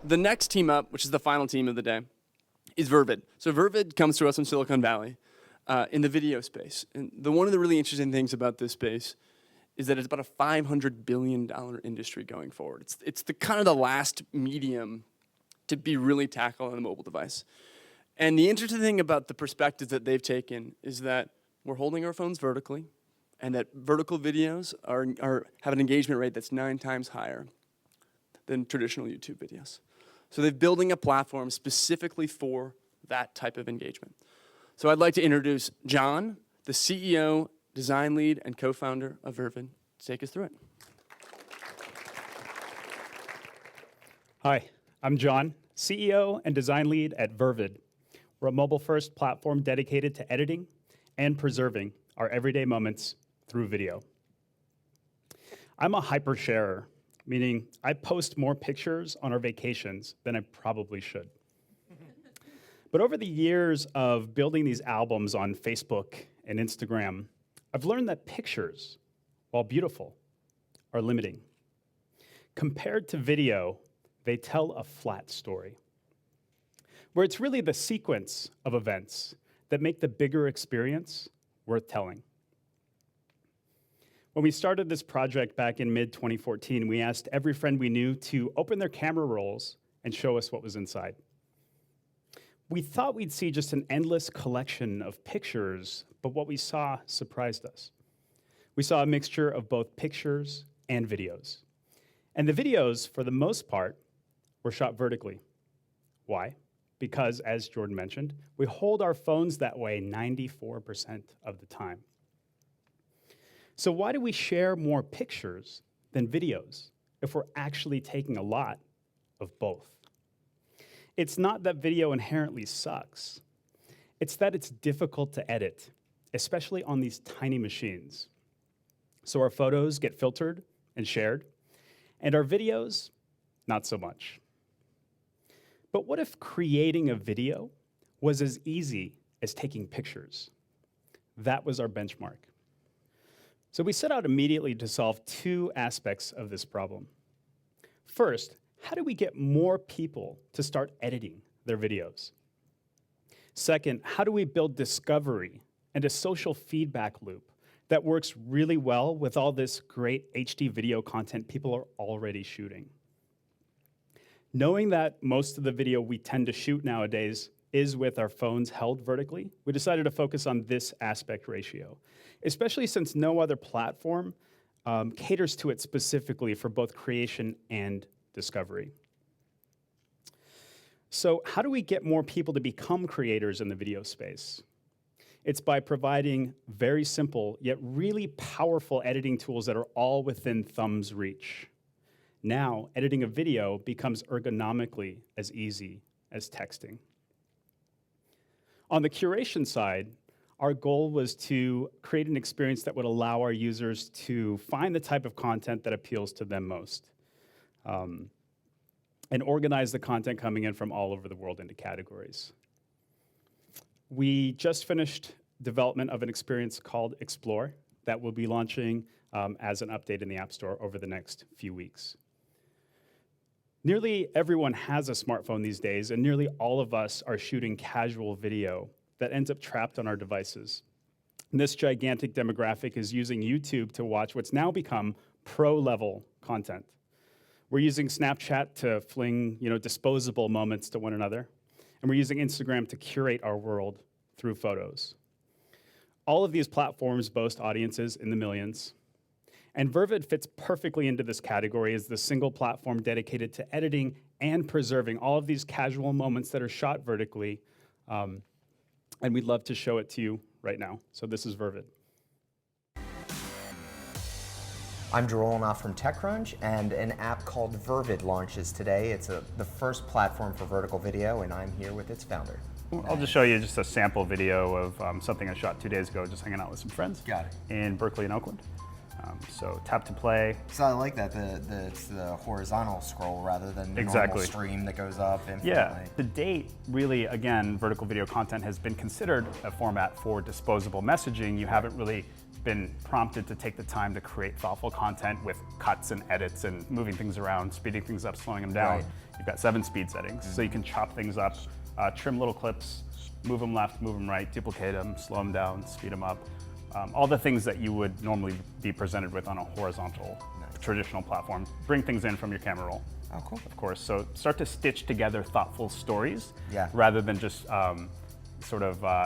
the next team up, which is the final team of the day, is Vervid. So Vervid comes to us from Silicon Valley in the video space. And one of the really interesting things about this space is that it's about a $500 billion industry going forward. It's the kind of the last medium to be really tackled on a mobile device. And the interesting thing about the perspective that they've taken is that we're holding our phones vertically, and that vertical videos have an engagement rate that's 9 times higher than traditional YouTube videos. So they're building a platform specifically for that type of engagement. So I'd like to introduce John, the CEO, design lead, and co-founder of Vervid, to take us through it. Hi, I'm John, CEO and design lead at Vervid. We're a mobile-first platform dedicated to editing and preserving our everyday moments through video. I'm a hyper-sharer, meaning I post more pictures on our vacations than I probably should. But over the years of building these albums on Facebook and Instagram, I've learned that pictures, while beautiful, are limiting. Compared to video, they tell a flat story, where it's really the sequence of events that make the bigger experience worth telling. When we started this project back in mid-2014, we asked every friend we knew to open their camera rolls and show us what was inside. We thought we'd see just an endless collection of pictures, but what we saw surprised us. We saw a mixture of both pictures and videos. And the videos, for the most part, were shot vertically. Why? Because, as Jordan mentioned, we hold our phones that way 94% of the time. So why do we share more pictures than videos if we're actually taking a lot of both? It's not that video inherently sucks. It's that it's difficult to edit, especially on these tiny machines. So our photos get filtered and shared, and our videos, not so much. But what if creating a video was as easy as taking pictures? That was our benchmark. So we set out immediately to solve 2 aspects of this problem. First, how do we get more people to start editing their videos? Second, how do we build discovery and a social feedback loop that works really well with all this great HD video content people are already shooting? Knowing that most of the video we tend to shoot nowadays is with our phones held vertically, we decided to focus on this aspect ratio, especially since no other platform caters to it specifically for both creation and discovery. So how do we get more people to become creators in the video space? It's by providing very simple yet really powerful editing tools that are all within thumb's reach. Now, editing a video becomes ergonomically as easy as texting. On the curation side, our goal was to create an experience that would allow our users to find the type of content that appeals to them most, and organize the content coming in from all over the world into categories. We just finished development of an experience called Explore that will be launching as an update in the App Store over the next few weeks. Nearly everyone has a smartphone these days, and nearly all of us are shooting casual video that ends up trapped on our devices. And this gigantic demographic is using YouTube to watch what's now become pro-level content. We're using Snapchat to fling, disposable moments to one another, and we're using Instagram to curate our world through photos. All of these platforms boast audiences in the millions, and Vervid fits perfectly into this category as the single platform dedicated to editing and preserving all of these casual moments that are shot vertically, and we'd love to show it to you right now. So this is Vervid. I'm Jerome Olenoff from TechCrunch, and an app called Vervid launches today. It's the first platform for vertical video, and I'm here with its founder. I'll just show you just a sample video of something I shot 2 days ago, just hanging out with some friends. Got it. In Berkeley and Oakland. So tap to play. So I like that, it's the horizontal scroll rather than the normal stream that goes up infinitely. Yeah, to date, really, again, vertical video content has been considered a format for disposable messaging. You haven't really been prompted to take the time to create thoughtful content with cuts and edits and moving things around, speeding things up, slowing them down. Right. You've got 7 speed settings, so you can chop things up, trim little clips, move them left, move them right, duplicate them, slow them down, speed them up. All the things that you would normally be presented with on a horizontal, traditional platform. Bring things in from your camera roll. Oh, cool. Of course, so start to stitch together thoughtful stories Yeah. rather than just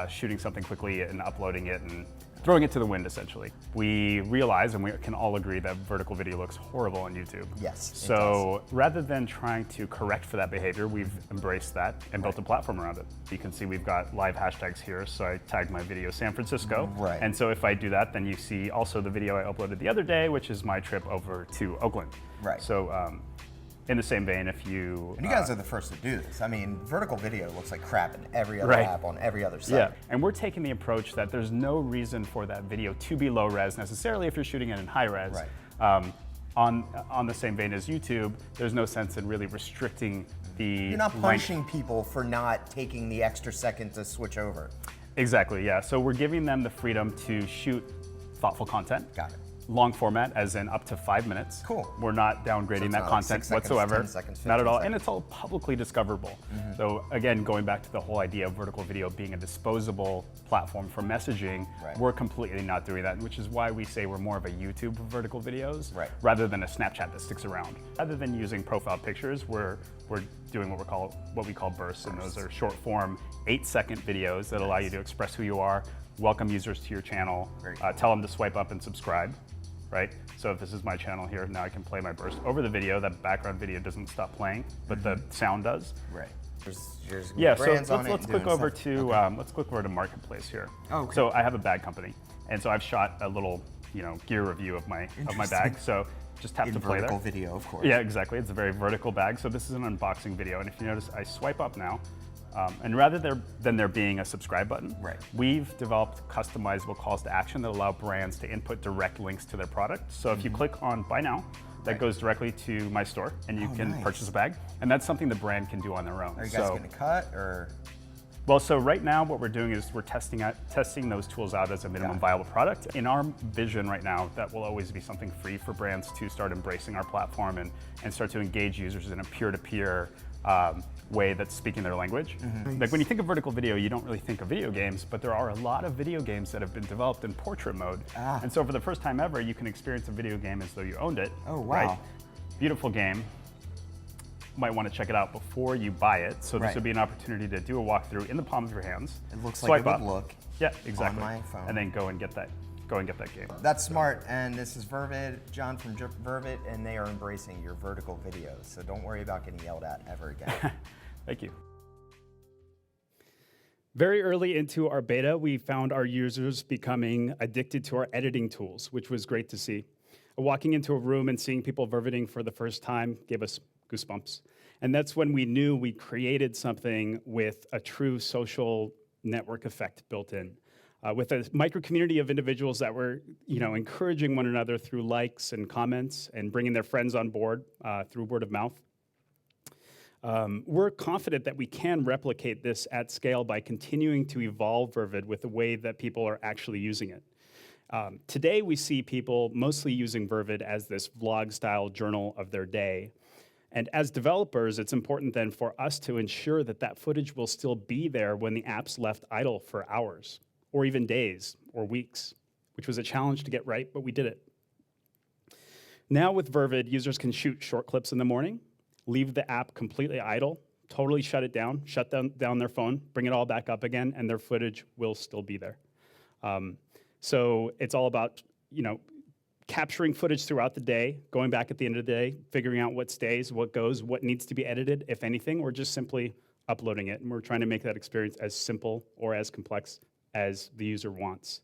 shooting something quickly and uploading it and throwing it to the wind, essentially. We realize, and we can all agree, that vertical video looks horrible on YouTube. Yes, it So rather than trying to correct for that behavior, we've embraced that and built a platform around it. You can see we've got live hashtags here, so I tagged my video San Francisco. Right. And so if I do that, then you see also the video I uploaded the other day, which is my trip over to Oakland. Right. So in the same vein, if you... And you guys are the first to do this. I mean, vertical video looks like crap in every other Right. app on every other site. Yeah, and we're taking the approach that there's no reason for that video to be low res necessarily if you're shooting it in high res. Right. On the same vein as YouTube, there's no sense in really restricting the You're not length. punishing people for not taking the extra second to switch over. Exactly, yeah. So we're giving them the freedom to shoot thoughtful content. Got it. Long format, as in up to 5 minutes. Cool. We're not downgrading it's that not like content 6 seconds, whatsoever. 10 seconds, Not at 15 all, seconds. and it's all publicly discoverable. So again, going back to the whole idea of vertical video being a disposable platform for messaging, Right. we're completely not doing that, which is why we say we're more of a YouTube for vertical videos, Right. rather than a Snapchat that sticks around. Rather than using profile pictures, we're doing what we call bursts, and those are short form 8-second videos that allow you to express who you are, welcome users to your channel, Very cool. tell them to swipe up and subscribe. Right? So if this is my channel here, now I can play my burst over the video. That background video doesn't stop playing, but the sound does. Right. There's Yeah, so brands on let's it click doing over stuff. to Okay. let's click over to Marketplace here. Oh, okay. So I have a bag company, and so I've shot a little gear review of my bag. So just tap In to play vertical there. video, of course. Yeah, exactly. It's a very vertical bag. So this is an unboxing video, and if you notice, I swipe up now, and rather than there being a subscribe button, Right. we've developed customizable calls to action that allow brands to input direct links to their product. So if you click on Buy Now, that Right. goes directly to my store, and you Oh, can nice. purchase a bag, and that's something the brand can do on their own. Are you guys going to cut or? Well, so right now what we're doing is we're testing those tools out as a minimum Got it. viable product. In our vision right now, that will always be something free for brands to start embracing our platform and start to engage users in a peer-to-peer way that's speaking their language. Like when you think of vertical video, you don't really think of video games, but there are a lot of video games that have been developed in portrait mode. Ah. And so for the first time ever, you can experience a video game as though you owned it. Oh, wow. Right? Beautiful game. Might want to check it out before you buy it. So this Right. would be an opportunity to do a walkthrough in the palm of your hands. It looks Swipe like it would up. look. Yeah, exactly. my phone. And then go and get that game. That's smart, and this is Vervid, John from Vervid, and they are embracing your vertical videos. So don't worry about getting yelled at ever again. Thank you. Very early into our beta, we found our users becoming addicted to our editing tools, which was great to see. Walking into a room and seeing people verviding for the first time gave us goosebumps. And that's when we knew we created something with a true social network effect built in. With a micro community of individuals that were, encouraging one another through likes and comments and bringing their friends on board through word of mouth. We're confident that we can replicate this at scale by continuing to evolve Vervid with the way that people are actually using it. Today, we see people mostly using Vervid as this vlog-style journal of their day. And as developers, it's important then for us to ensure that that footage will still be there when the app's left idle for hours, or even days, or weeks, which was a challenge to get right, but we did it. Now with Vervid, users can shoot short clips in the morning, leave the app completely idle, totally shut it down, shut down their phone, bring it all back up again, and their footage will still be there. So it's all about, capturing footage throughout the day, going back at the end of the day, figuring out what stays, what goes, what needs to be edited, if anything, or just simply uploading it. And we're trying to make that experience as simple or as complex as the user wants.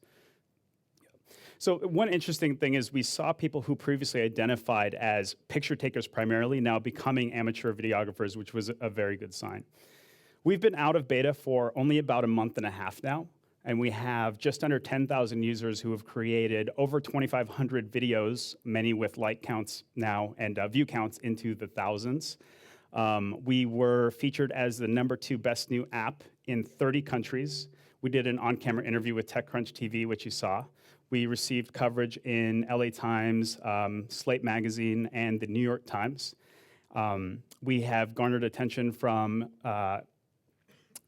So one interesting thing is we saw people who previously identified as picture takers primarily now becoming amateur videographers, which was a very good sign. We've been out of beta for only about a month and a half now, and we have just under 10,000 users who have created over 2,500 videos, many with like counts now and view counts into the thousands. We were featured as the #2 best new app in 30 countries. We did an on-camera interview with TechCrunch TV, which you saw. We received coverage in LA Times, Slate Magazine, and the New York Times. We have garnered attention from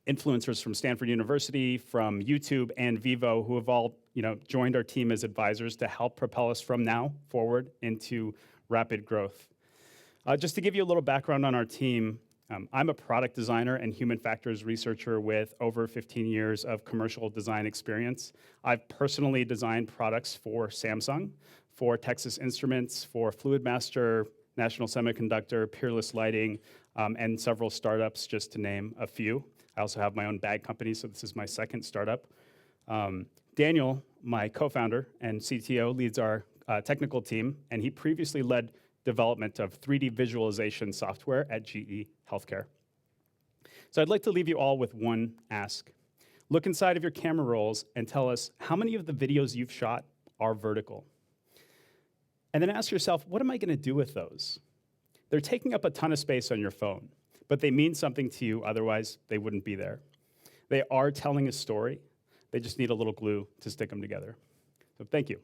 influencers from Stanford University, from YouTube, and Vivo, who have all joined our team as advisors to help propel us from now forward into rapid growth. Just to give you a little background on our team, I'm a product designer and human factors researcher with over 15 years of commercial design experience. I've personally designed products for Samsung, for Texas Instruments, for Fluidmaster, National Semiconductor, Peerless Lighting, and several startups, just to name a few. I also have my own bag company, so this is my second startup. Daniel, my co-founder and CTO, leads our technical team, and he previously led development of 3D visualization software at GE Healthcare. So I'd like to leave you all with one ask. Look inside of your camera rolls and tell us how many of the videos you've shot are vertical. And then ask yourself, what am I going to do with those? They're taking up a ton of space on your phone, but they mean something to you, otherwise they wouldn't be there. They are telling a story. They just need a little glue to stick them together. So thank you.